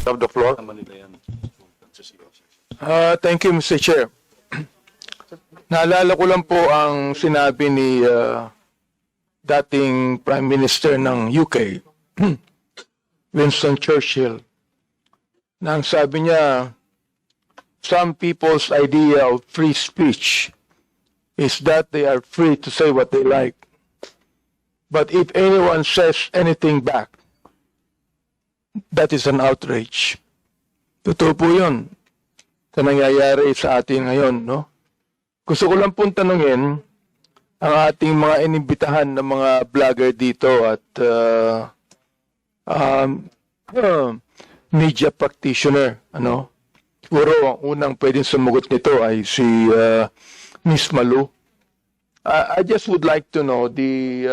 Have the floor. Thank you, Mr. Chair. Naalala ko lang po ang sinabi ni dating Prime Minister ng UK, Winston Churchill, na ang sabi niya, some people's idea of free speech is that they are free to say what they like. But if anyone says anything back, that is an outrage. Totoo po yun sa nangyayari sa atin ngayon, no? Gusto ko lang pong tanungin ang ating mga inimbitahan ng mga vlogger dito at media practitioner, ano? Siguro ang unang pwedeng sumagot nito ay si Miss Malu. I just would like to know the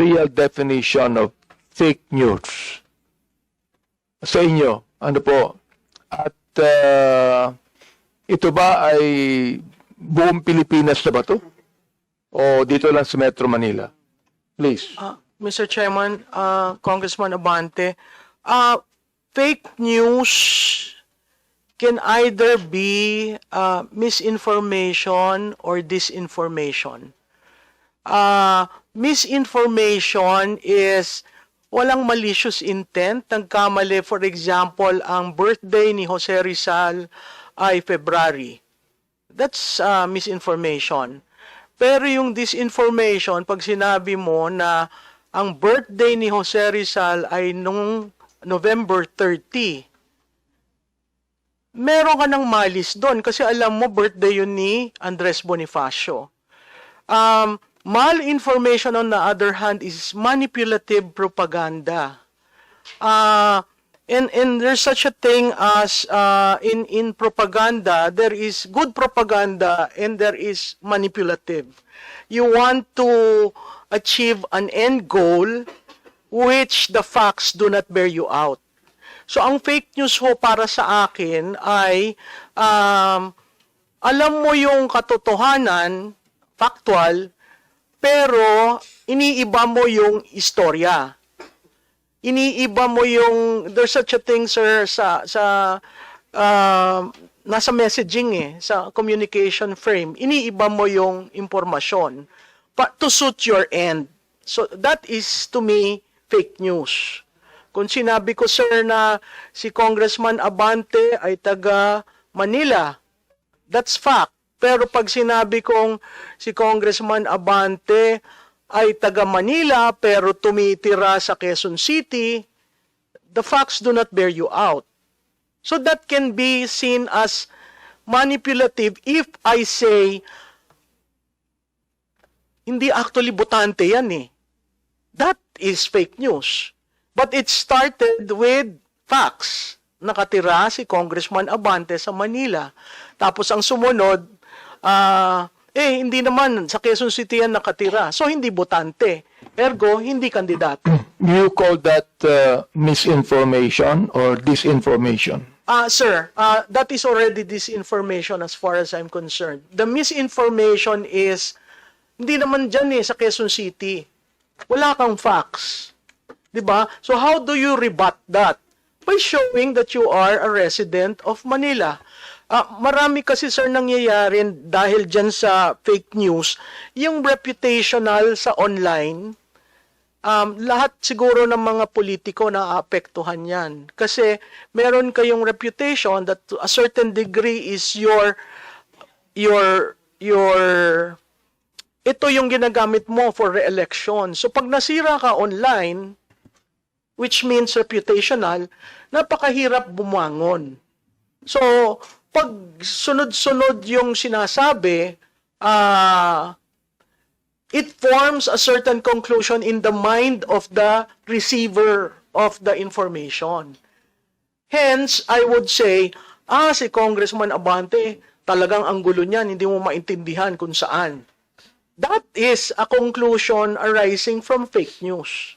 real definition of fake news. Sa inyo, ano po? At ito ba ay buong Pilipinas na ba ito? O dito lang sa Metro Manila? Please. Mr. Chairman, Congressman Abante, fake news can either be misinformation or disinformation. Misinformation is walang malicious intent. Nagkamali, for example, ang birthday ni Jose Rizal ay February. That's misinformation. Pero yung disinformation, pag sinabi mo na ang birthday ni Jose Rizal ay nung November 30, meron ka ng malis doon kasi alam mo birthday yun ni Andres Bonifacio. Malinformation on the other hand is manipulative propaganda. And there's such a thing as in propaganda, there is good propaganda and there is manipulative. You want to achieve an end goal which the facts do not bear you out. So ang fake news ho para sa akin ay alam mo yung katotohanan, factual, pero iniiba mo yung istorya. Iniiba mo yung, there's such a thing, sir, nasa messaging sa communication frame. Iniiba mo yung impormasyon to suit your end. So that is, to me, fake news. Kung sinabi ko, sir, na si Congressman Abante ay taga Manila, that's fact. Pero pag sinabi kong si Congressman Abante ay taga Manila pero tumitira sa Quezon City, the facts do not bear you out. So that can be seen as manipulative if I say, hindi actually botante yan eh. That is fake news. But it started with facts. Nakatira si Congressman Abante sa Manila. Tapos ang sumunod, hindi naman sa Quezon City yan nakatira. So, hindi botante. Ergo, hindi kandidato. Do you call that misinformation or disinformation? Sir, that is already disinformation as far as I'm concerned. The misinformation is, hindi naman dyan sa Quezon City. Wala kang facts. Diba? So, how do you rebut that? By showing that you are a resident of Manila. Marami kasi, sir, nangyayari dahil dyan sa fake news, yung reputational sa online, lahat siguro ng mga politiko na aapektuhan yan. Kasi meron kayong reputation that to a certain degree is ito yung ginagamit mo for re-election. So pag nasira ka online, which means reputational, napakahirap bumangon. So, pag sunod-sunod yung sinasabi, it forms a certain conclusion in the mind of the receiver of the information. Hence, I would say, si Congressman Abante, talagang ang gulo niyan, hindi mo maintindihan kung saan. That is a conclusion arising from fake news.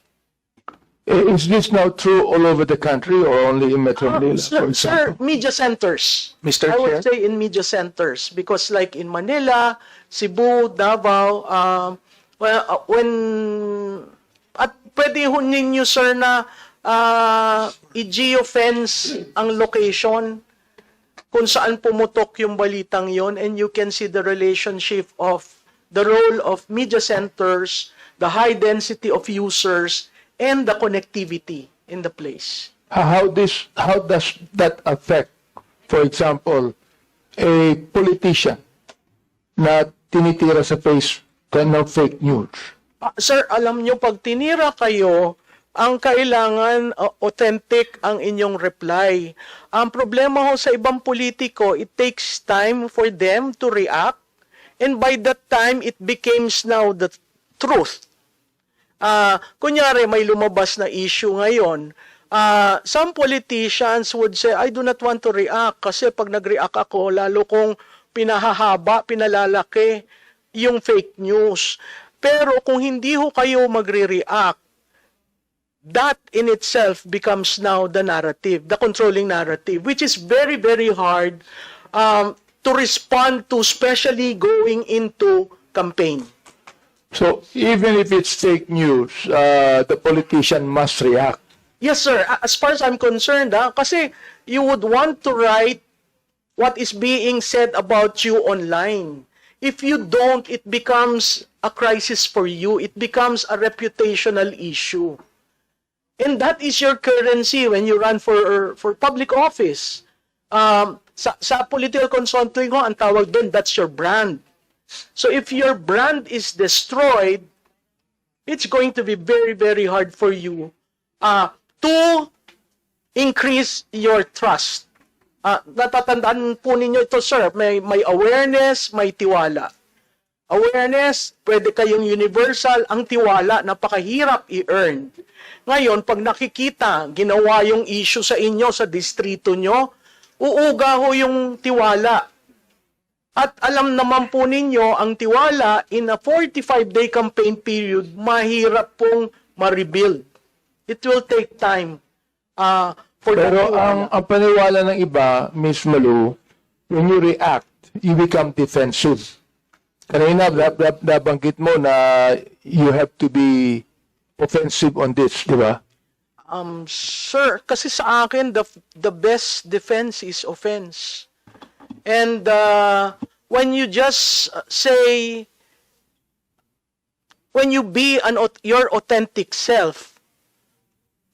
Is this now true all over the country or only in Metro Manila, for example? Sir, media centers. Mr. I would Chair? say in media centers because like in Manila, Cebu, Davao, at pwede ho ninyo, sir, na i-geofence ang location kung saan pumutok yung balitang yon, and you can see the relationship of the role of media centers, the high density of users, and the connectivity in the place. How does that affect, for example, a politician na tinitira sa face ng fake news? Sir, alam nyo, pag tinira kayo, ang kailangan authentic ang inyong reply. Ang problema ho sa ibang politiko, it takes time for them to react, and by that time, it becomes now the truth. Kunyari, may lumabas na issue ngayon, some politicians would say, I do not want to react kasi pag nag-react ako, lalo kong pinahahaba, pinalalaki yung fake news. Pero kung hindi ho kayo magre-react, that in itself becomes now the narrative, the controlling narrative, which is very, very hard to respond to, especially going into campaign. So even if it's fake news, the politician must react. Yes, sir. As far as I'm concerned, kasi you would want to write what is being said about you online. If you don't, it becomes a crisis for you. It becomes a reputational issue. And that is your currency when you run for public office. Sa political consulting ko, ang tawag doon, that's your brand. So if your brand is destroyed, it's going to be very, very hard for you to increase your trust. Natatandaan po ninyo ito, sir, may awareness, may tiwala. Awareness, pwede kayong universal. Ang tiwala, napakahirap i-earn. Ngayon, pag nakikita, ginawa yung issue sa inyo, sa distrito nyo, uuga ho yung tiwala. At alam naman po ninyo, ang tiwala, in a 45-day campaign period, mahirap pong ma-rebuild. It will take time for the Pero tiwala. ang paniwala ng iba, Ms. Malu, when you react, you become defensive. Kanina, nabanggit mo na you have to be offensive on this, di ba? Sir, kasi sa akin, the best defense is offense. And when you just say, when you be your authentic self,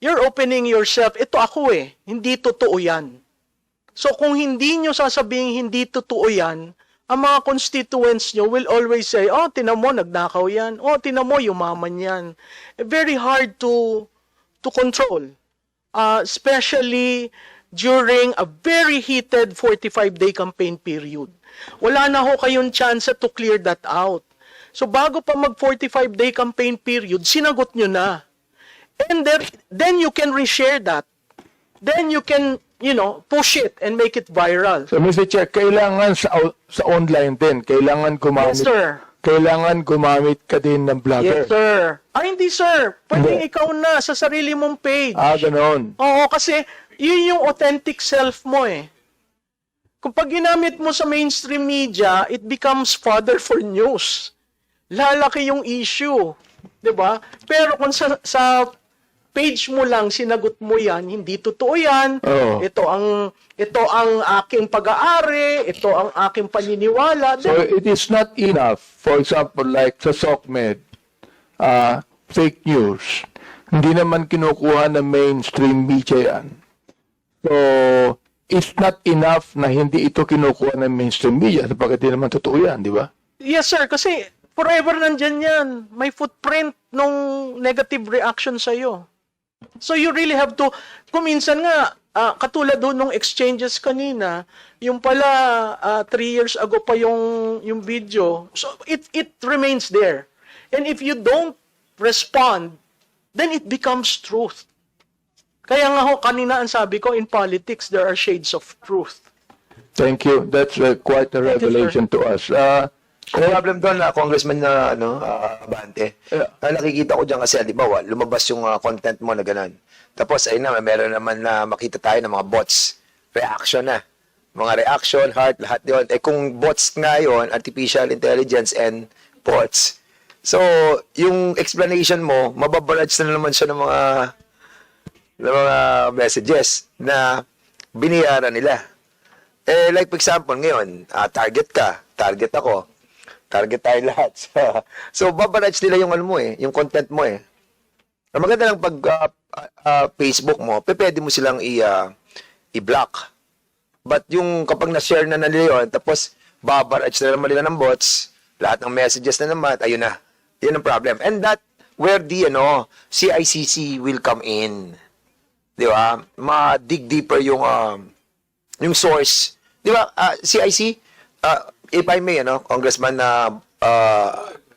you're opening yourself, ito ako hindi totoo yan. So kung hindi nyo sasabihin hindi totoo yan, ang mga constituents nyo will always say, oh, tinan mo, nagnakaw yan. Oh, tinan mo, yumaman yan. Very hard to control. Especially during a very heated 45-day campaign period. Wala na ho kayong chance to clear that out. So bago pa mag 45-day campaign period, sinagot nyo na. And then you can reshare that. Then you can, push it and make it viral. So, Mr. Chair, kailangan sa online din, kailangan gumamit. Yes, sir. Kailangan gumamit ka din ng vlogger. Yes, sir. Hindi, sir. Pwedeng Hindi. ikaw na sa sarili mong page. Ganon. Oo, kasi yun yung authentic self mo Kung pag ginamit mo sa mainstream media, it becomes fodder for news. Lalaki yung issue. 'Di ba? Pero kung sa page mo lang sinagot mo yan, hindi totoo yan. Oo. Ito ang aking pag-aari, ito ang aking paniniwala. So, it is not enough, for example, like sa SOCMED, fake news. Hindi naman kinukuha ng mainstream media yan. So, it's not enough na hindi ito kinukuha ng mainstream media sapagkat hindi naman totoo yan, di ba? Yes, sir. Kasi forever nandyan yan. May footprint nung negative reaction sa'yo. So you really have to, kung minsan nga, katulad doon nung exchanges kanina, yung pala 3 years ago pa yung video, so it remains there. And if you don't respond, then it becomes truth. Kaya nga ho, kanina ang sabi ko, in politics, there are shades of truth. Thank you. That's quite a Thank you, revelation to us. Ang problem doon na Congressman na Abante, na nakikita ko diyan kasi halimbawa lumabas yung content mo na ganun. Tapos ayun na meron naman na makita tayo ng mga bots reaction na. Mga reaction, heart, lahat 'yon. Kung bots nga 'yon, artificial intelligence and bots. So, yung explanation mo, mababarage na naman siya ng mga ng mga messages na biniyaran nila. Like for example, ngayon, target ka, target ako, target tayo lahat. So, babarage nila yung ano mo yung content mo Ang maganda lang pag Facebook mo, pwede mo silang i-block. But yung kapag na-share na nila yun, tapos babarage na naman nila ng bots, lahat ng messages na naman, ayun na. Yun ang problem. And that, where the, CICC will come in. Di ba? Ma-dig deeper yung source. Di ba, CIC, if I may, Congressman,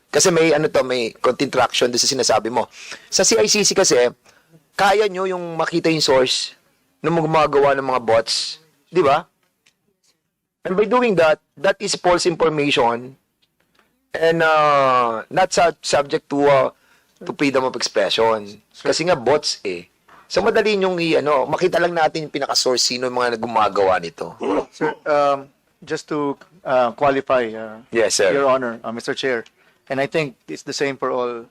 kasi may, may konting traction doon sa sinasabi mo. Sa CICC kasi, kaya nyo yung makita yung source ng mga gumagawa ng mga bots. Di ba? And by doing that, that is false information and not subject to freedom of expression. Kasi nga bots So madali yung makita lang natin yung pinaka-source sino yung mga gumagawa nito. Sir, just to qualify, Yes, sir. Your Honor, Mr. Chair, and I think it's the same for all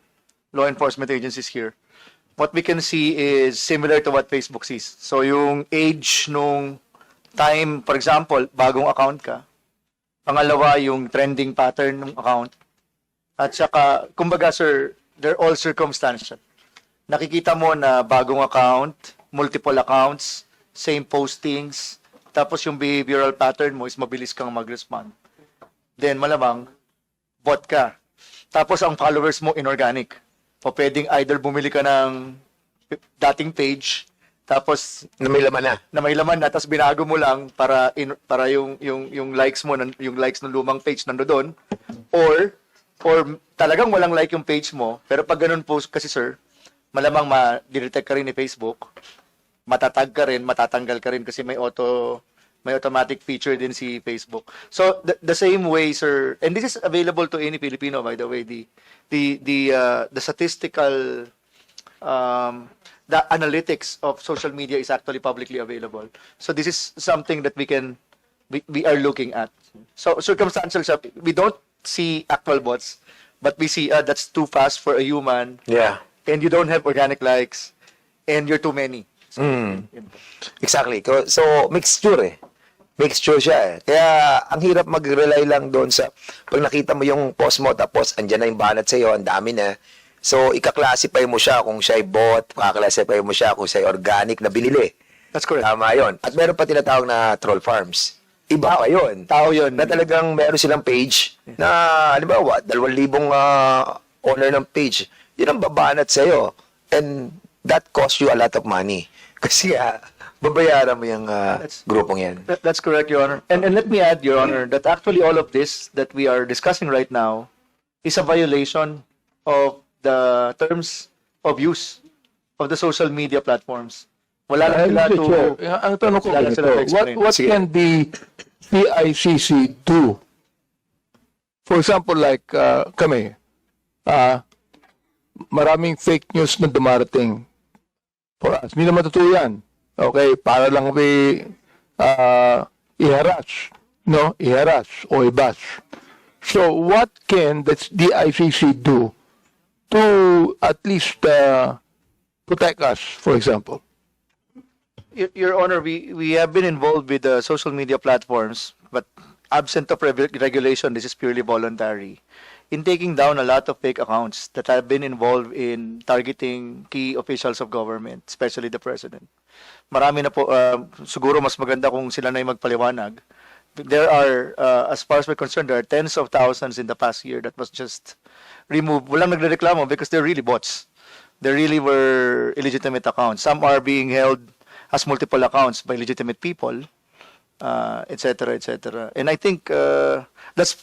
law enforcement agencies here. What we can see is similar to what Facebook sees. So yung age nung time, for example, bagong account ka. Pangalawa, yung trending pattern ng account. At saka, kumbaga sir, they're all circumstantial. Nakikita mo na bagong account, multiple accounts, same postings, tapos yung behavioral pattern mo is mabilis kang mag-respond. Then malamang, bot ka. Tapos ang followers mo inorganic. O pwedeng either bumili ka ng dating page, tapos Na may laman na. na may laman na, tapos binago mo lang para yung likes mo, yung likes ng lumang page nandoon, or talagang walang like yung page mo, pero pag ganun post kasi sir, malamang ma-detect ka rin ni Facebook, matatag ka rin, matatanggal ka rin kasi may automatic feature din si Facebook. So the same way sir, and this is available to any Filipino by the way, the statistical the analytics of social media is actually publicly available. So this is something that we are looking at. So circumstantial siya, we don't see actual bots, but we see that's too fast for a human. Yeah. And you don't have organic likes, and you're too many. So, yun po. Exactly. So, mixture Mixture siya Kaya, ang hirap mag-rely lang doon sa, pag nakita mo yung post mo, tapos andyan na yung banat sa'yo, ang dami na. So, ika-classify mo siya kung siya ay bot, ika-classify mo siya kung siya ay organic na binili. That's correct. Tama yun. At meron pa tinatawag na troll farms. Iba pa yun. Tao yun. Na talagang meron silang page na, halimbawa, 2,000 owner ng page. Yun ang babanat sa'yo. And that costs you a lot of money. Kasi babayaran mo yung grupong yan. That's correct, Your Honor. And let me add, Your Honor, that actually all of this that we are discussing right now is a violation of the terms of use of the social media platforms. Wala lang sila Mr. Chair, to... ang tanong ko wala lang ganito, sila to explain. what Sige. can the PICC do? For example, like kami, maraming fake news na dumarating for us. Hindi naman totoo yan. Okay, para lang i-harass, no? I-harass o i-bash. So, what can the DICC do to at least protect us, for example? Your Honor, we have been involved with the social media platforms, but absent of regulation, this is purely voluntary, in taking down a lot of fake accounts that have been involved in targeting key officials of government, especially the President. Marami na po, siguro mas maganda kung sila na yung magpaliwanag. There are, as far as we're concerned, there are tens of thousands in the past year that was just removed. Walang nagrereklamo because they're really bots. They really were illegitimate accounts. Some are being held as multiple accounts by legitimate people, etc., etc. And I think that's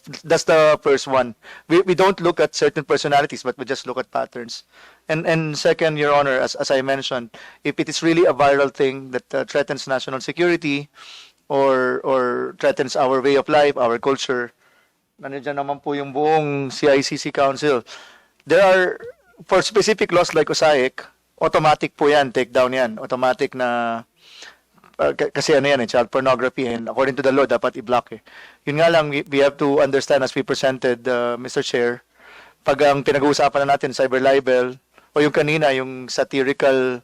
the first one. We don't look at certain personalities, but we just look at patterns. And second, Your Honor, as I mentioned, if it is really a viral thing that threatens national security or threatens our way of life, our culture, nandiyan naman po yung buong CICC Council. There are, for specific laws like OSAIC, automatic po yan, take down yan. Automatic na, kasi ano yan, child pornography, and according to the law, dapat i-block Yun nga lang, we have to understand as we presented, Mr. Chair, pag ang pinag-uusapan na natin, cyber libel, o yung kanina, yung satirical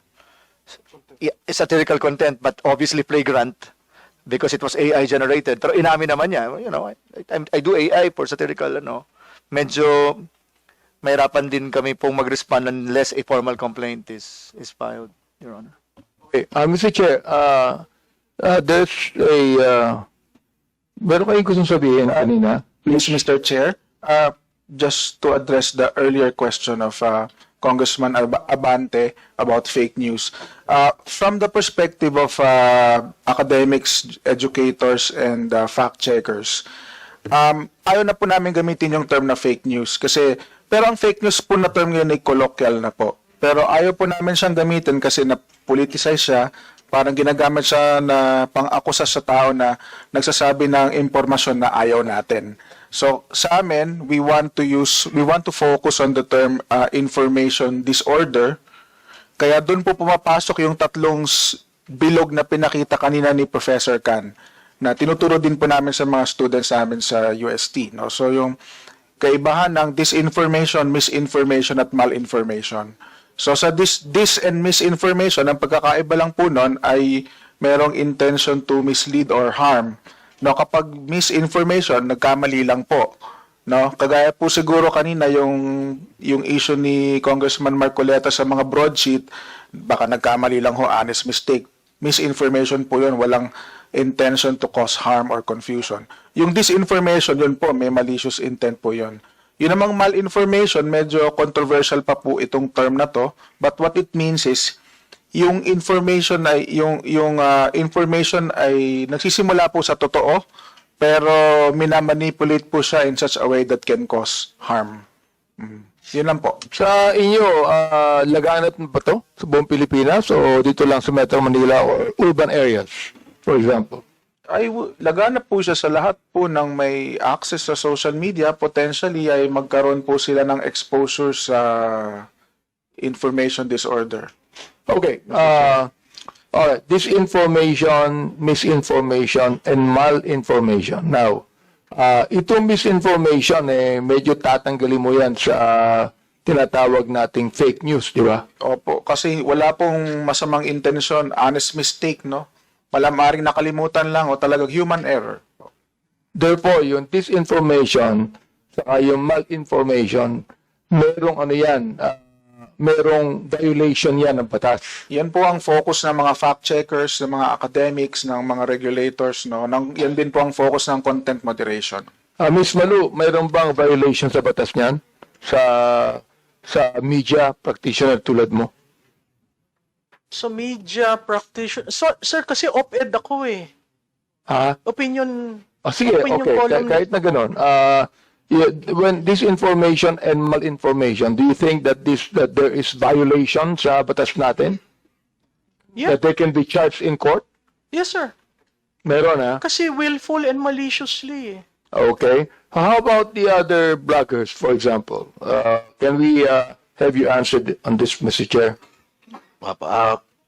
satirical content, but obviously flagrant because it was AI generated. Pero inamin naman niya, I do AI for satirical, medyo mahirapan din kami pong mag-respond unless a formal complaint is filed, Your Honor. Okay. Mr. Chair, there's meron kayong gustong sabihin kanina? Please, Mr. Chair, just to address the earlier question of Congressman Abante about fake news. From the perspective of academics, educators, and fact-checkers, ayaw na po namin gamitin yung term na fake news kasi pero ang fake news po na term yun ay colloquial na po. Pero ayaw po namin siyang gamitin kasi na-politicize siya, parang ginagamit siya na pang-akusa sa tao na nagsasabi ng impormasyon na ayaw natin. So sa amin, we want to focus on the term information disorder. Kaya doon po pumapasok yung tatlong bilog na pinakita kanina ni Professor Can na tinuturo din po namin sa mga students namin sa UST. No? So yung kaibahan ng disinformation, misinformation at malinformation. So sa dis and misinformation, ang pagkakaiba lang po nun ay merong intention to mislead or harm. No, kapag misinformation, nagkamali lang po. No, kagaya po siguro kanina yung issue ni Congressman Marcoleta sa mga broadsheet, baka nagkamali lang ho, honest mistake. Misinformation po 'yun, walang intention to cause harm or confusion. Yung disinformation, yun po, may malicious intent po 'yun. Yun namang malinformation, medyo controversial pa po itong term na to, but what it means is yung information ay information ay nagsisimula po sa totoo pero minamanipulate po siya in such a way that can cause harm. Yun lang po. Sa inyo, laganap ba to sa buong Pilipinas o dito lang sa Metro Manila or urban areas, for example? Laganap po siya sa lahat po ng may access sa social media. Potentially ay magkaroon po sila ng exposure sa information disorder. Okay. All right. Disinformation, misinformation, and malinformation. Now, itong misinformation, medyo tatanggalin mo yan sa tinatawag nating fake news, di ba? Opo, kasi wala pong masamang intensyon, honest mistake, no? Malamaring nakalimutan lang o talagang human error. Therefore, yung disinformation saka yung malinformation, merong ano yan, merong violation yan ng batas. Yan po ang focus ng mga fact-checkers, ng mga academics, ng mga regulators, no? Yan din po ang focus ng content moderation. Ms. Malu, mayroon bang violation sa batas niyan? Sa media practitioner tulad mo? So, media practitioner. So, sir, kasi op-ed ako eh. Ha? Opinion. Sige, opinion okay. column. Kahit na ganun. When disinformation and malinformation, do you think that there is violation sa batas natin? Yeah. That they can be charged in court? Yes, sir. Meron, ha? Kasi willful and maliciously eh. Okay. How about the other bloggers, for example? Can we have you answered on this, Mr. Chair?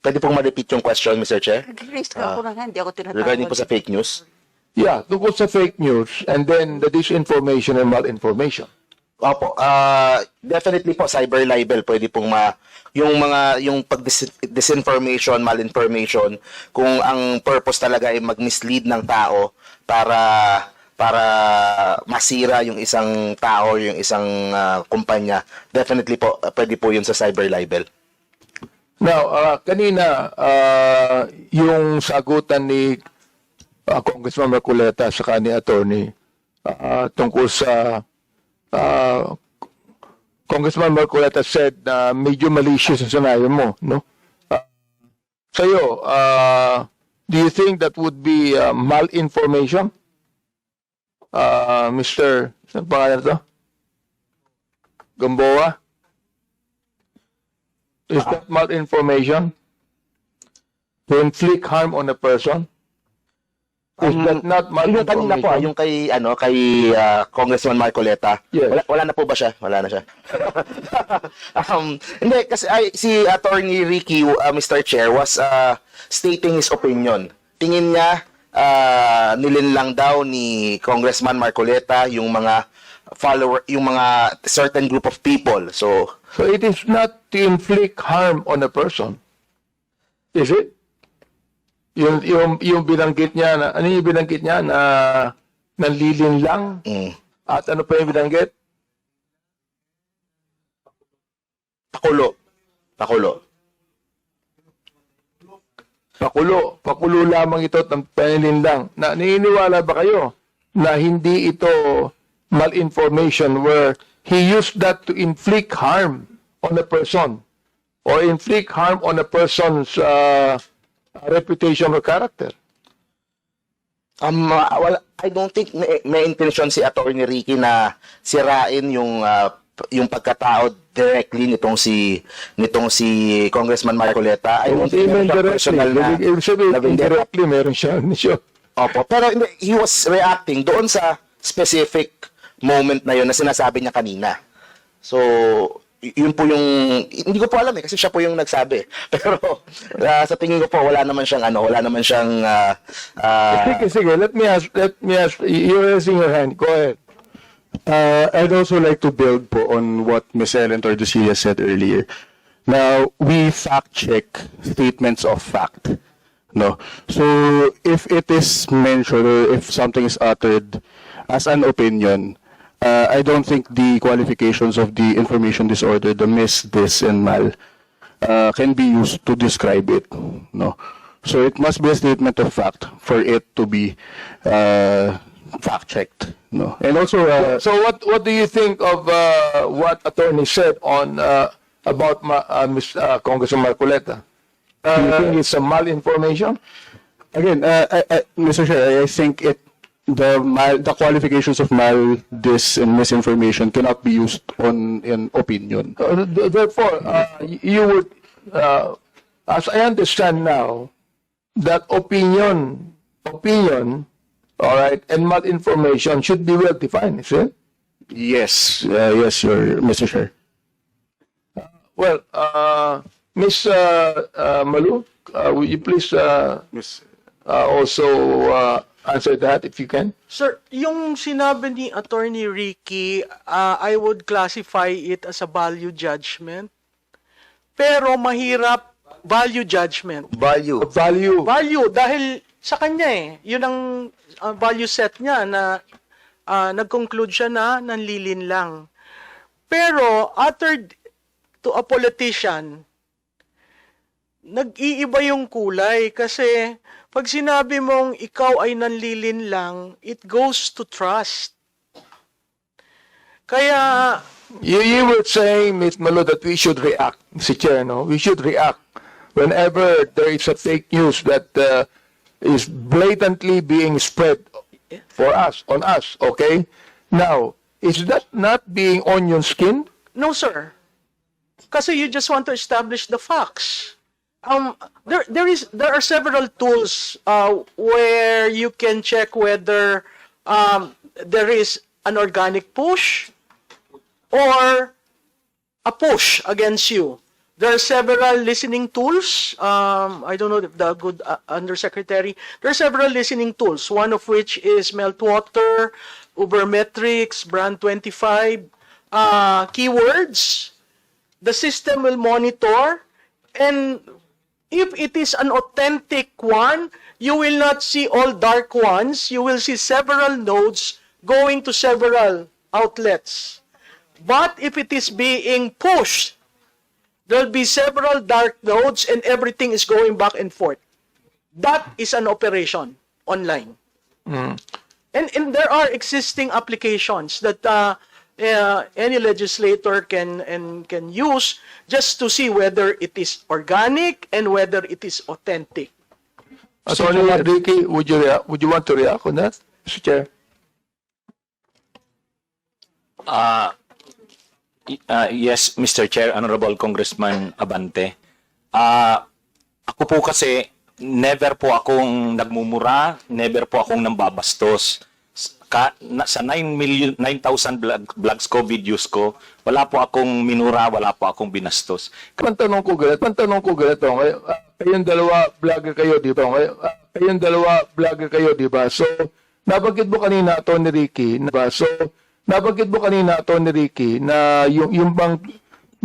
Pwede pong ma-repeat yung question, Mr. Chair? Nag-raise ka ako na nga, hindi ako tinatawag. Regarding po sa fake news? Yeah, tungkol sa fake news and then the disinformation and malinformation. Opo, definitely po cyber libel pwede pong yung pag disinformation, malinformation, kung ang purpose talaga ay mag-mislead ng tao para masira yung isang tao, yung isang kumpanya, definitely po pwede po yun sa cyber libel. Now, kanina, yung sagutan ni Congressman Marcoleta sa kani attorney tungkol sa Congressman Marcoleta said na medyo malicious ang scenario mo, no? Sa'yo, do you think that would be malinformation? Mr. Saan pangalan ito? Gamboa? Is that malinformation? To inflict harm on a person? Is that not Yung kanina po, malinformation? yung kay Congressman Marcoleta. Yes. Wala na po ba siya? Wala na siya. Hindi kasi si Attorney Ricky, Mr. Chair, was stating his opinion. Tingin niya nilinlang daw ni Congressman Marcoleta yung mga yung mga certain group of people. So it is not to inflict harm on a person. Is it? Yung binanggit niya na, ano yung binanggit niya na nanlilin lang? At ano pa yung binanggit? Pakulo. Pakulo lamang ito ng panlilin lang. Naniniwala ba kayo na hindi ito malinformation where he used that to inflict harm on a person or inflict harm on a person's reputation or character? Well, I don't think may intention si Attorney Ricky na sirain yung pagkatao directly nitong si Congressman Marcoleta. I don't think Even siya directly. personal na Indirectly, meron siya. Opo, pero he was reacting doon sa specific moment na yun na sinasabi niya kanina. So, yun po yung, hindi ko po alam kasi siya po yung nagsabi. Pero sa tingin ko po, wala naman siyang Sige. Let me ask, you're raising your hand. Go ahead. I'd also like to build po on what Ms. Ellen Tordesillas said earlier. Now, we fact-check statements of fact. No? So, if it is mentioned or if something is uttered as an opinion, I don't think the qualifications of the information disorder, the mis, dis, and mal, can be used to describe it. No? So, it must be a statement of fact for it to be fact-checked. No? And also, So what do you think of what attorney said on about Congressman Marcoleta? Do you think it's a malinformation? again, Mr. Chair, I think the qualifications of mal, dis, and misinformation cannot be used on an opinion. Therefore, you would, as I understand now, that opinion, all right, and malinformation should be well defined, is it? Yes, Mr. Chair. Well, Ms. Malu, will you please also answer that if you can? Sir, yung sinabi ni Attorney Ricky, I would classify it as a value judgment. Pero mahirap value judgment. Value. Value dahil sa kanya yun ang value set niya na nag-conclude siya na nanlilin lang. Pero uttered to a politician, nag-iiba yung kulay kasi pag sinabi mong ikaw ay nanlilin lang, it goes to trust. Kaya You were saying, Ms. Malu, that we should react, Mr. Chair, no? We should react whenever there is a fake news that is blatantly being spread on us, okay? Now, is that not being onion skinned? no, sir. Kasi you just want to establish the facts. There are several tools where you can check whether there is an organic push or a push against you. There are several listening tools. I don't know if the good undersecretary. There are several listening tools. One of which is Meltwater, Ubermetrics, Brand25, keywords. The system will monitor, and if it is an authentic one, you will not see all dark ones. You will see several nodes going to several outlets. But if it is being pushed, there'll be several dark nodes and everything is going back and forth. That is an operation online. And there are existing applications that any legislator can use just to see whether it is organic and whether it is authentic. Attorney Ricky, would you want to react on that, Mr. Chair? Yes, Mr. Chair, Honorable Congressman Abante. Ako po kasi, never po akong nagmumura, never po akong nambabastos. Sa 9,000 vlogs ko, videos ko, wala po akong minura, wala po akong binastos. Pantanong ko ganito, kayong dalawa vlogger kayo, di ba? So, nabanggit mo kanina, Atty. Ricky, na yung bang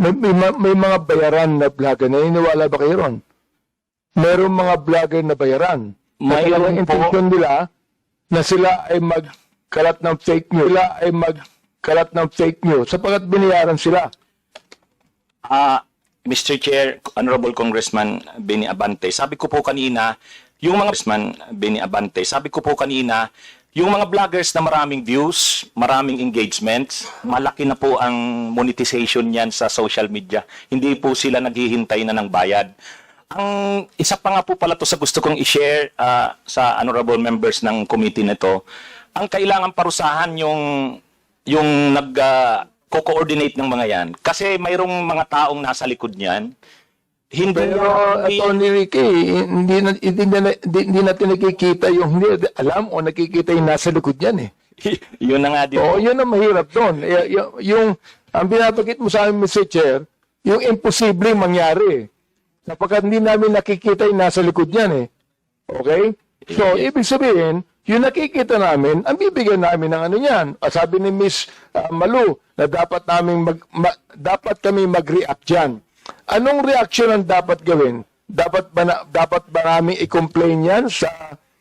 may mga bayaran na vlogger, naniniwala ba kayo ron? merong mga vlogger na bayaran. May Mayroon ang po. intention nila na sila ay magkalat ng fake news. Sila ay magkalat ng fake news sapagkat binayaran sila. Mr. Chair, Honorable Congressman Benny Abante, sabi ko po kanina, yung mga yung mga vloggers na maraming views, maraming engagements, malaki na po ang monetization niyan sa social media. Hindi po sila naghihintay na ng bayad. Ang isa pa nga po pala to sa gusto kong i-share sa honorable members ng committee nito, ang kailangan parusahan yung co-coordinate ng mga yan. Kasi mayroong mga taong nasa likod niyan. Pero Atty. Ricky, hindi natin nakikita yung hindi alam o nakikita yung nasa likod niyan eh. Yun na nga din Oo, po. yun ang mahirap doon. Ang binabagit mo sa amin, Mr. Chair, yung imposible mangyari. Sapagkat hindi namin nakikita yung nasa likod niyan eh. Okay? So, ibig sabihin, yung nakikita namin, ang bibigyan namin ng ano yan. Sabi ni Miss Malu, na dapat kami mag-react dyan. Anong reaction ang dapat gawin? Dapat ba namin i-complain yan sa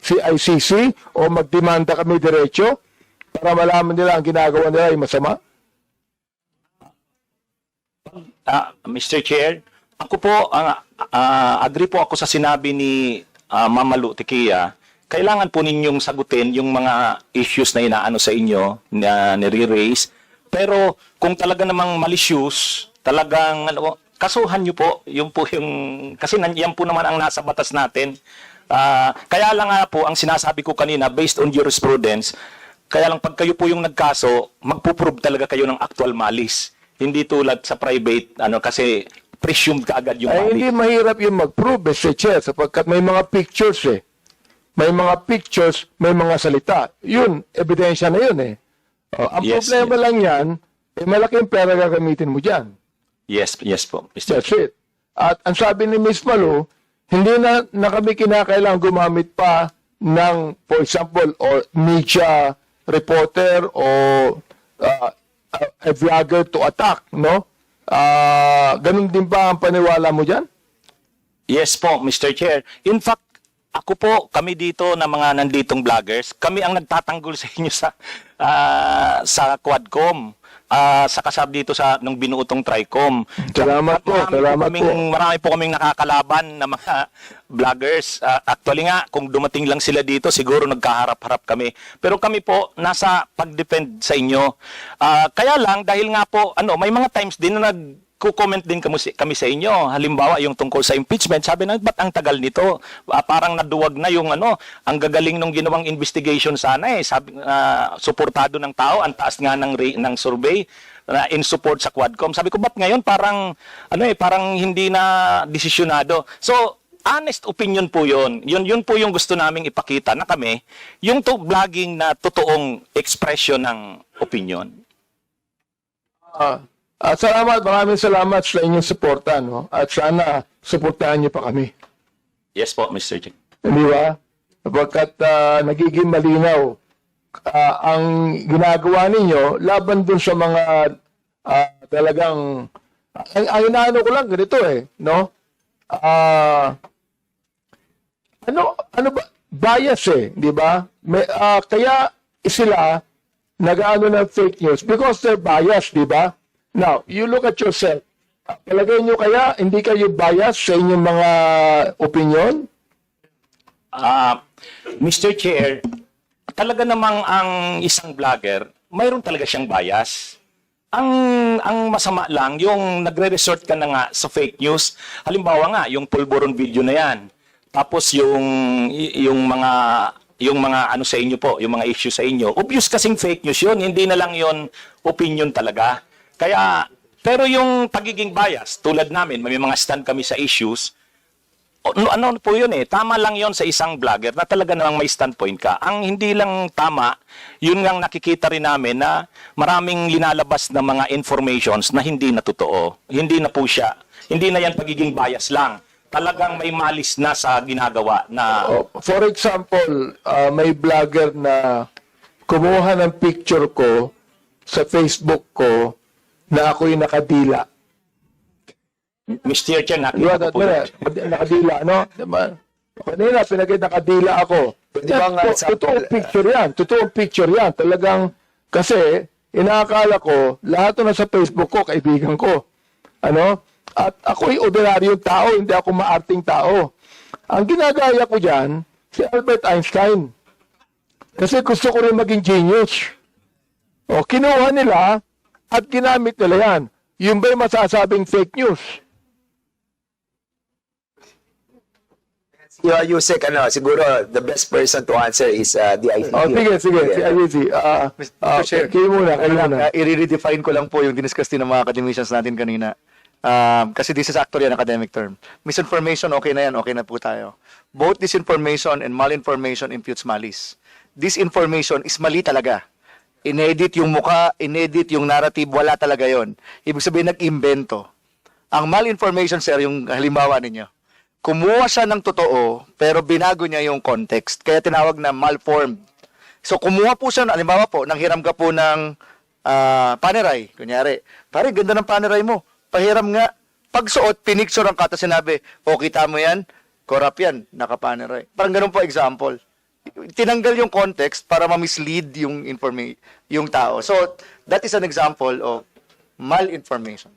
CICC o magdemanda kami diretso para malaman nila ang ginagawa nila ay masama? Mr. Chair, ako po, agree po ako sa sinabi ni Ma'am Malu Tikia. Kailangan po ninyong sagutin yung mga issues na inaano sa inyo, na nire-raise. Pero kung talaga namang malicious, talagang kasuhan nyo po, yung kasi yan po naman ang nasa batas natin. Kaya lang nga po, ang sinasabi ko kanina, based on jurisprudence, kaya lang pag kayo po yung nagkaso, magpuprove talaga kayo ng actual malice. Hindi tulad sa private, kasi presumed ka agad yung Ay, malice. hindi mahirap yung mag-prove, Mr. Chair, sapagkat may mga pictures eh. May mga pictures, may mga salita. Yun, ebidensya na yun eh. Ang Yes, problema lang yan, malaking pera gagamitin mo dyan. Yes po, Mr. That's it. At ang sabi ni Ms. Malu, hindi na kami kinakailangan gumamit pa ng, for example, or media reporter o a vlogger to attack, no? Ganun din ba ang paniwala mo dyan? Yes po, Mr. Chair. In fact, ako po, kami dito na mga nanditong vloggers, kami ang nagtatanggol sa inyo sa Quadcom. Sa kasab dito nung binuotong Tricom. Salamat po, salamat po. Marami po kaming nakakalaban na mga vloggers. Actually nga, kung dumating lang sila dito, siguro nagkaharap-harap kami. Pero kami po, nasa pag-defend sa inyo. Kaya lang, dahil nga po, may mga times din na nagko-comment din kami sa inyo. Halimbawa, yung tungkol sa impeachment, sabi na, ba't ang tagal nito? Parang naduwag na yung ang gagaling nung ginawang investigation sana eh. Sabi, suportado ng tao, ang taas nga ng survey in support sa Quadcom. Sabi ko, ba't ngayon parang, parang hindi na desisyonado? So, honest opinion po yun. Yun po yung gusto naming ipakita na kami, yung vlogging na totoong expression ng opinion. Salamat, maraming salamat sa inyong suporta, no? At sana suportahan niyo pa kami. Yes po, Mr. Chair. Di ba? Sapagkat nagiging malinaw ang ginagawa ninyo laban dun sa mga talagang ang inaano ko lang ganito eh, no? Ano ba bias eh, di ba? Kaya sila nag-aano ng fake news because they're biased, di ba? Now, you look at yourself. Palagay nyo kaya hindi kayo biased sa inyong mga opinion? Mr. Chair, talaga namang ang isang vlogger, mayroon talaga siyang bias. Ang masama lang, yung nagre-resort ka na nga sa fake news. Halimbawa nga, yung pulburon video na yan. Tapos yung mga ano sa inyo po, yung mga issue sa inyo. Obvious kasing fake news yun, hindi na lang yun opinion talaga. Kaya, pero yung pagiging bias, tulad namin, may mga stand kami sa issues, ano po yun eh, tama lang yon sa isang vlogger na talaga namang may standpoint ka. Ang hindi lang tama, yun lang nakikita rin namin na maraming linalabas na mga informations na hindi na totoo. Hindi na po siya, hindi na yan pagiging bias lang. Talagang may malis na sa ginagawa na... For example, may vlogger na kumuha ng picture ko sa Facebook ko na ako'y nakadila. Mr. Chair, Diba, nakita ko po. nakadila, no? Diba? Kanina, nakadila ako. Pwede ba nga Totoong picture yan. Totoong picture yan. Talagang, kasi, inaakala ko, lahat na sa Facebook ko, kaibigan ko. Ano? At ako'y ordinaryong tao, hindi ako maarting tao. Ang ginagaya ko dyan, si Albert Einstein. Kasi gusto ko rin maging genius. O, kinuha nila at ginamit nila yan. Yun ba'y masasabing fake news? Yusek, siguro the best person to answer is the ICT. Oh, sige. Si IWC. Mr. Chair, Kayo muna. i-redefine ko lang po yung diniscuss din ng mga academicians natin kanina. Kasi this is actually an academic term. Misinformation, okay na yan, okay na po tayo. Both disinformation and malinformation imputes malice. Disinformation is mali talaga. Inedit yung muka, inedit yung narrative, wala talaga yon. Ibig sabihin, nag-imbento. Ang malinformation, sir, yung halimbawa ninyo. Kumuha siya ng totoo, pero binago niya yung context. Kaya tinawag na malformed. So, kumuha po siya, halimbawa po, nanghiram ka po ng paneray. Kunyari, pare, ganda ng paneray mo. Pahiram nga. Pagsuot, pinicture ang kata, sinabi, o kita mo yan, corrupt yan, nakapaneray. Parang ganun po example. Tinanggal yung context para ma-mislead yung tao. So, that is an example of malinformation.